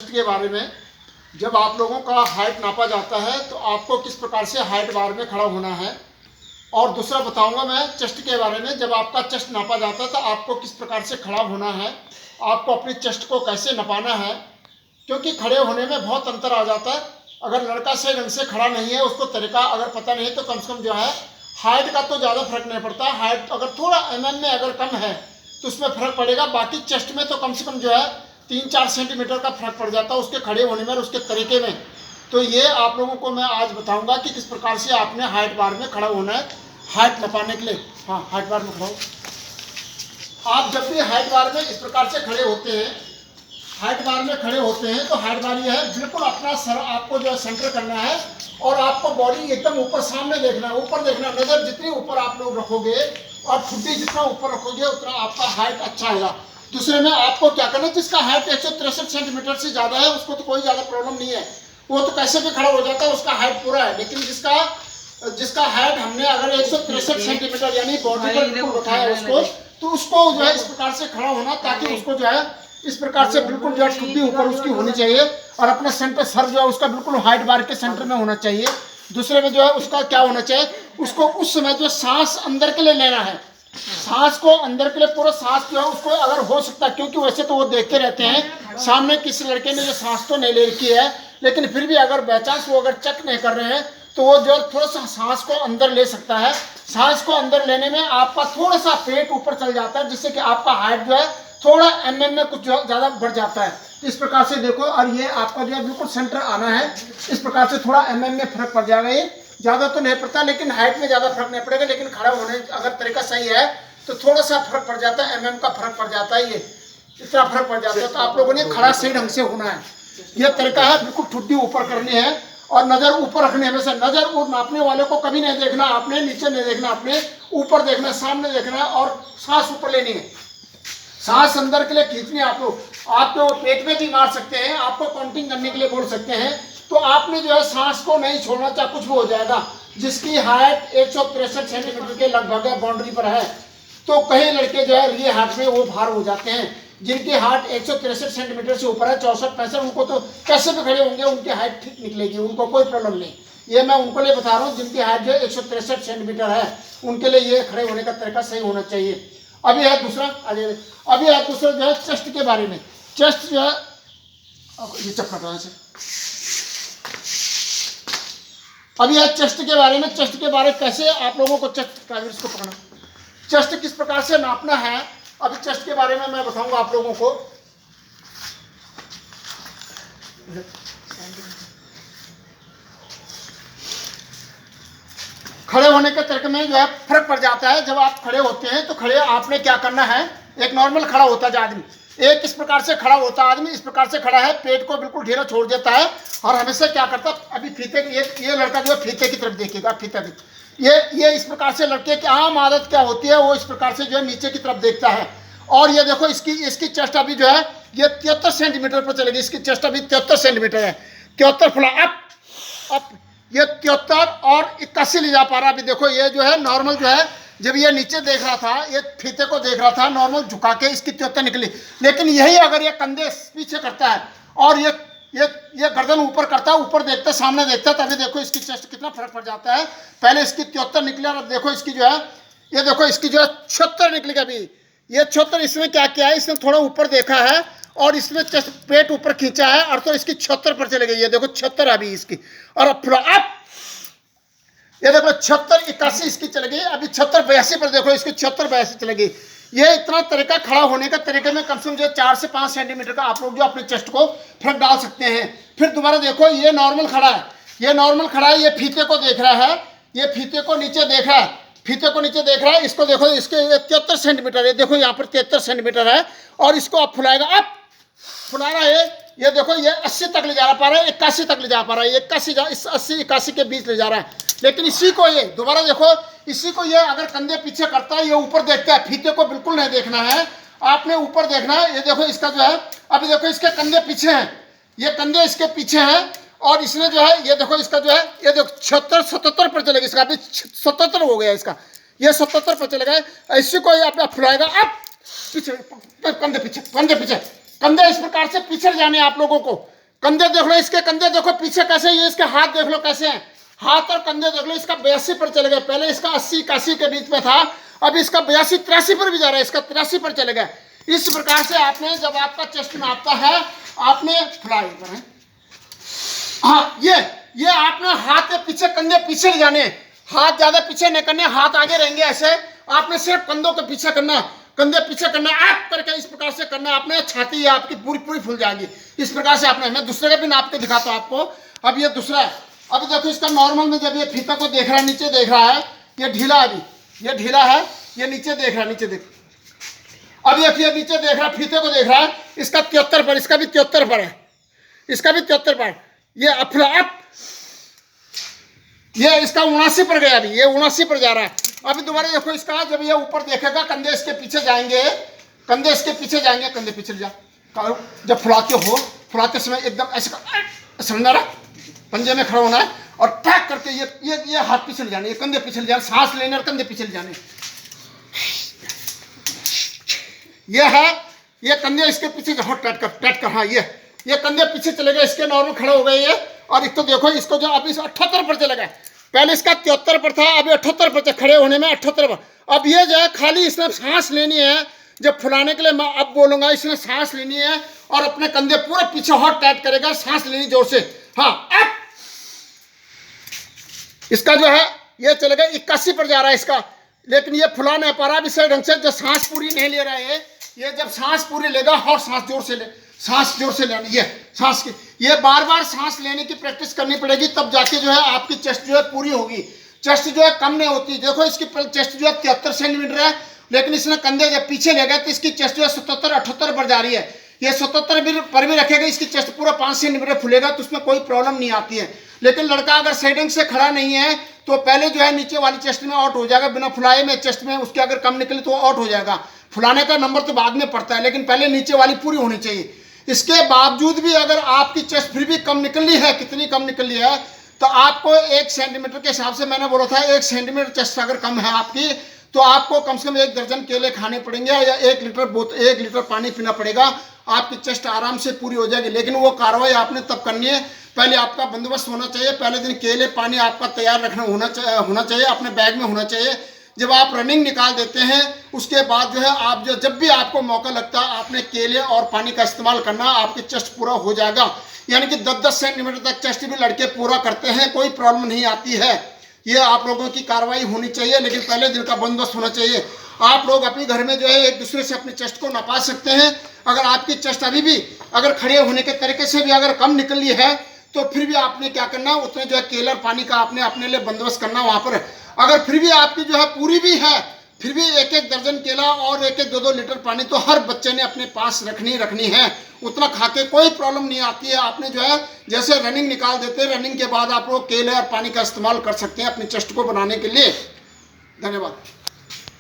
Chest के बारे में। जब आप लोगों का हाइट नापा जाता है तो आपको किस प्रकार से हाइट बार में खड़ा होना है, और दूसरा बताऊंगा मैं चेस्ट के बारे में। जब आपका चेस्ट नापा जाता है तो आपको किस प्रकार से खड़ा होना है, आपको अपनी चेस्ट को कैसे नपाना है, क्योंकि खड़े होने में बहुत अंतर आ जाता है। अगर लड़का सही ढंग से खड़ा नहीं है, उसको तरीका अगर पता नहीं, तो कम से कम जो है हाइट का तो ज़्यादा फर्क नहीं पड़ता। हाइट अगर थोड़ा में अगर कम है तो उसमें फ़र्क पड़ेगा, बाकी चेस्ट में तो कम से कम जो है 3-4 सेंटीमीटर का फर्क पड़ जाता है उसके खड़े होने में और उसके तरीके में। तो ये आप लोगों को मैं आज बताऊंगा कि किस प्रकार से आपने हाइट बार में खड़ा होना है हाइट नपाने के लिए। हाँ, हाइट बार में खड़ा हो। आप जब भी हाइट बार में इस प्रकार से खड़े होते हैं, हाइट बार में खड़े होते हैं, तो हाइट बार ये है, बिल्कुल अपना सर आपको जो है सेंटर करना है और आपको बॉडी एकदम ऊपर सामने देखना है, ऊपर देखना। नज़र जितनी ऊपर आप लोग रखोगे और ठुड्डी जितना ऊपर रखोगे उतना आपका हाइट अच्छा आएगा। दूसरे में आपको क्या करना है, जिसका हाइट 163 सेंटीमीटर से ज़्यादा है उसको तो कोई ज़्यादा प्रॉब्लम नहीं है, वो तो कैसे भी खड़ा हो जाता है, उसका हाइट पूरा है। लेकिन जिसका हाइट हमने अगर 163 सेंटीमीटर यानी बॉडी पर बिल्कुल उठाया उसको, तो उसको जो है इस प्रकार से खड़ा होना, ताकि उसको जो है इस प्रकार से बिल्कुल जो है ठुड्डी ऊपर उसकी होनी चाहिए और अपना सेंटर सर जो है उसका बिल्कुल हाइट बार के सेंटर में होना चाहिए। दूसरे में जो है उसका क्या होना चाहिए, उसको उस समय जो सांस अंदर के लिए लेना है, सांस को अंदर के लिए पूरा सांस जो है उसको अगर हो सकता है, क्योंकि वैसे तो वो देखते रहते हैं सामने किसी लड़के ने जो सांस तो नहीं ले रखी है, लेकिन फिर भी अगर बाई चांस वो अगर चेक नहीं कर रहे हैं तो वो जो थोड़ा सा सांस को अंदर ले सकता है। सांस को अंदर लेने में आपका थोड़ा सा पेट ऊपर चल जाता है, जिससे कि आपका हाइट जो है थोड़ा में कुछ ज़्यादा बढ़ जाता है। इस प्रकार से देखो, और ये आपका जो है बिल्कुल सेंटर आना है, इस प्रकार से थोड़ा में फर्क पड़ जाएगा। ये ज़्यादा तो नहीं पड़ता, लेकिन हाइट में ज़्यादा फर्क नहीं पड़ेगा, लेकिन खड़ा होने अगर तरीका सही है तो थोड़ा सा फर्क पड़ जाता है, का फर्क पड़ जाता है, ये इतना फर्क पड़ जाता है। तो आप लोगों ने खड़ा सही ढंग से होना है। यह तरीका है, बिल्कुल ठुड्डी ऊपर करनी है और नज़र ऊपर रखनी है। हमेशा नज़र वो नापने वाले को कभी नहीं देखना, आपने नीचे नहीं देखना, आपने ऊपर देखना, सामने देखना है और सांस ऊपर लेनी है, सांस अंदर के लिए खींचनी है। आप लोग आपको पेट में भी मार सकते हैं, आपको काउंटिंग करने के लिए बोल सकते हैं, तो आपने जो है सांस को नहीं छोड़ना, चाहे कुछ भी हो जाएगा। जिसकी हाइट 163 सेंटीमीटर के लगभग बाउंड्री पर है, तो कई लड़के जो है रियल हाइट में वो भार हो जाते हैं, जिनकी हाइट 163 सेंटीमीटर से ऊपर है, 64-65, उनको तो कैसे भी खड़े होंगे उनकी हाइट ठीक निकलेगी, उनको कोई प्रॉब्लम नहीं। ये मैं उनको लिए बता रहा हूँ जिनकी हाइट जो 163 सेंटीमीटर है, उनके लिए ये खड़े होने का तरीका सही होना चाहिए। अभी है दूसरा, अभी है दूसरा जो है चेस्ट के बारे में। चेस्ट जो है, ये चक्कर से अभी है चेस्ट के बारे में। चेस्ट के बारे में कैसे आप लोगों को चेस्ट को पकड़ना, चेस्ट किस प्रकार से नापना है, अभी चेस्ट के बारे में मैं बताऊंगा आप लोगों को। खड़े होने के तरीके में जो है फर्क पड़ जाता है। जब आप खड़े होते हैं तो खड़े आपने क्या करना है, एक नॉर्मल खड़ा होता है आदमी, एक इस प्रकार से खड़ा होता है आदमी, इस प्रकार से खड़ा है, पेट को बिल्कुल ढीला छोड़ देता है और हमेशा क्या करता है, अभी फीते ये लड़का जो है फीते की तरफ देखेगा, फीता भी ये इस प्रकार से लड़के की आम आदत क्या होती है, वो इस प्रकार से जो है नीचे की तरफ देखता है। और ये देखो इसकी चेस्ट अभी जो है ये 73 सेंटीमीटर पर चलेगी, इसकी चेस्ट अभी 73 सेंटीमीटर है, 73 फुला अप ये 73 और 81 ले जा पा रहा। अभी देखो ये जो है नॉर्मल जो है, जब ये नीचे देख रहा था, ये फीते को देख रहा था, नॉर्मल झुका के इसकी 73 निकली। लेकिन यही अगर ये कंधे पीछे करता है और ये गर्दन ऊपर करता है, ऊपर देखता है, सामने देखता है, तभी देखो इसकी चेस्ट कितना फर्क पड़ जाता है। पहले इसकी 73 निकली और अब देखो इसकी जो है, ये देखो इसकी जो है 76 निकलेगी। अभी ये 76, इसमें क्या किया है, इसने थोड़ा ऊपर देखा है और इसमें चेस्ट पेट ऊपर खींचा है और तो इसकी 76 पर चले गई। ये देखो 76 अभी इसकी, और अब ये देखो 76-81 इसकी चले गई। अभी 76-82 पर देखो इसकी 76-82 चले गई। ये इतना तरीका खड़ा होने का तरीके में कम से कम जो 4 से 5 सेंटीमीटर का आप लोग जो अपने चेस्ट को फर्क डाल सकते हैं। फिर दोबारा देखो ये नॉर्मल खड़ा है, ये नॉर्मल खड़ा है, ये फीते को देख रहा है, ये फीते को नीचे देख रहा है, फीते को नीचे देख रहा है, इसको देखो, इसके 73 सेंटीमीटर है, देखो यहाँ पर 73 सेंटीमीटर है और इसको आप फुलाएगा, अब फुला रहा है, ये देखो ये 80 तक ले जा पा रहा है, 81 तक ले जा पा रहा है, 80-81 के बीच ले जा रहा है। लेकिन इसी को ये दोबारा देखो, इसी को ये अगर कंधे पीछे करता है, ये ऊपर देखता है, फीते को बिल्कुल नहीं देखना है, आपने ऊपर देखना है। ये देखो इसका जो है, अभी देखो इसके कंधे पीछे हैं, ये कंधे इसके पीछे हैं और इसने जो है, ये देखो इसका जो है, ये देखो 76-77 पर चलेगा, इसका अभी 77 हो गया इसका, ये 77 पर चलेगा। इसी को ये अपना फुलाएगा, अब पीछे कंधे पीछे, कंधे इस प्रकार से पीछे जाने आप लोगों को, कंधे देख लो, इसके कंधे देखो पीछे कैसे, ये इसके हाथ देख लो कैसे हैं, हाथ और कंधे देख लो। इसका 82 पर चले गए, पहले इसका 80-81 के बीच में था, अब इसका 82-83 पर भी जा रहा है, इसका 83 पर चले गए। इस प्रकार से आपने जब आपका चेस्ट नापता है आपने फ्लाई पर है, हाँ ये आपने हाथ के पीछे कंधे पीछे ले जाने, हाथ ज्यादा पीछे नहीं करने, हाथ आगे रहेंगे ऐसे, आपने सिर्फ कंधों के पीछे करना, कंधे पीछे करना, आप करके इस प्रकार से करना, आपने छाती आपकी पूरी पूरी फूल जाएगी। इस प्रकार से आपने, मैं दूसरे का भी नाप के दिखाता हूँ आपको। अब ये दूसरा है, अब देखो इसका नॉर्मल में जब ये फीता को देख रहा है, नीचे देख रहा है, ये ढीला, अभी ये ढीला है, ये नीचे देख रहा है, नीचे देख, अब ये नीचे देख रहा है, फीते को देख रहा है, इसका 73 पर, इसका भी 73 पर है, इसका भी 73 पर, ये अप ये इसका 79 पर गया, अभी ये 79 पर जा रहा है। अभी दोबारा देखो इसका, जब ये ऊपर देखेगा कंधे इसके पीछे जाएंगे, कंधे इसके पीछे जाएंगे, कंधे पीछे जा, जब फुलाते हो, फुलाते समय एकदम ऐसे समझना रहा, पंजे में खड़ा होना है और टैक करके ये हाथ पीछे ले जाने, ये कंधे पीछे ले जाने, सांस लेने और कंधे पीछे ले जाने, ये है, ये कंधे इसके पीछे टैट कर, हाँ ये कंधे पीछे चले गए, इसके नॉर्मल खड़े हो गए ये। और एक तो देखो इसको जो अभी 78 पर चले गए, पहले इसका 73 पर था, अभी 78 पर, खड़े होने में 78 पर। अब ये जो है खाली इसने सांस लेनी है, जब फुलाने के लिए मैं अब बोलूंगा, इसने सांस लेनी है और अपने कंधे पूरे पीछे हॉट टाइट करेगा, सांस लेनी जोर से, हाँ अप। इसका जो है ये चले गए 81 पर जा रहा है इसका, लेकिन ये फुला नहीं पा रहा अभी सही ढंग से, जो सांस पूरी नहीं ले रहा है ये जब सांस पूरी लेगा और सांस जोर से ले, सांस जोर से लेनी, ये सांस की, ये बार बार सांस लेने की प्रैक्टिस करनी पड़ेगी, तब जाके जो है आपकी चेस्ट जो है पूरी होगी। चेस्ट जो है कम नहीं होती, देखो इसकी चेस्ट जो है 73 सेंटीमीटर है, लेकिन इसने कंधे जब पीछे ले गए तो इसकी चेस्ट जो है 77-78 पर जा रही है। ये 77 पर भी रखेगा, इसकी चेस्ट पूरा 5 सेंटीमीटर फुलेगा तो उसमें कोई प्रॉब्लम नहीं आती है। लेकिन लड़का अगर सही ढंग से खड़ा नहीं है तो पहले जो है नीचे वाली चेस्ट में आउट हो जाएगा, बिना फुलाए में चेस्ट में उसके अगर कम निकले तो आउट हो जाएगा। फुलाने का नंबर तो बाद में पड़ता है, लेकिन पहले नीचे वाली पूरी होनी चाहिए। इसके बावजूद भी अगर आपकी चेस्ट फिर भी कम निकल रही है, कितनी कम निकल रही है, तो आपको 1 सेंटीमीटर के हिसाब से, मैंने बोला था 1 सेंटीमीटर चेस्ट अगर कम है आपकी, तो आपको कम से कम 1 दर्जन केले खाने पड़ेंगे या 1 लीटर पानी पीना पड़ेगा, आपकी चेस्ट आराम से पूरी हो जाएगी। लेकिन वो कार्रवाई आपने तब करनी है, पहले आपका बंदोबस्त होना चाहिए, पहले दिन केले पानी आपका तैयार रखना होना चाहिए, अपने बैग में होना चाहिए। जब आप रनिंग निकाल देते हैं उसके बाद जो है आप जब भी आपको मौका लगता है आपने केले और पानी का इस्तेमाल करना, आपकी चेस्ट पूरा हो जाएगा। यानी कि 10-10 सेंटीमीटर तक चेस्ट भी लड़के पूरा करते हैं, कोई प्रॉब्लम नहीं आती है। ये आप लोगों की कार्रवाई होनी चाहिए, लेकिन पहले दिन का बंदोबस्त होना चाहिए। आप लोग अपने घर में जो है एक दूसरे से अपनी चेस्ट को नापा सकते हैं। अगर आपकी चेस्ट अभी भी अगर खड़े होने के तरीके से भी अगर कम निकल रही है तो फिर भी आपने क्या करना, उतने जो है केले और पानी का आपने अपने लिए बंदोबस्त करना वहाँ पर। अगर फिर भी आपकी जो है पूरी भी है, फिर भी 1-1 दर्जन केला और 1-1 2-2 लीटर पानी तो हर बच्चे ने अपने पास रखनी है। उतना खा के कोई प्रॉब्लम नहीं आती है। आपने जो है जैसे रनिंग निकाल देते हैं, रनिंग के बाद आप लोग केले और पानी का इस्तेमाल कर सकते हैं अपनी चेस्ट को बनाने के लिए। धन्यवाद।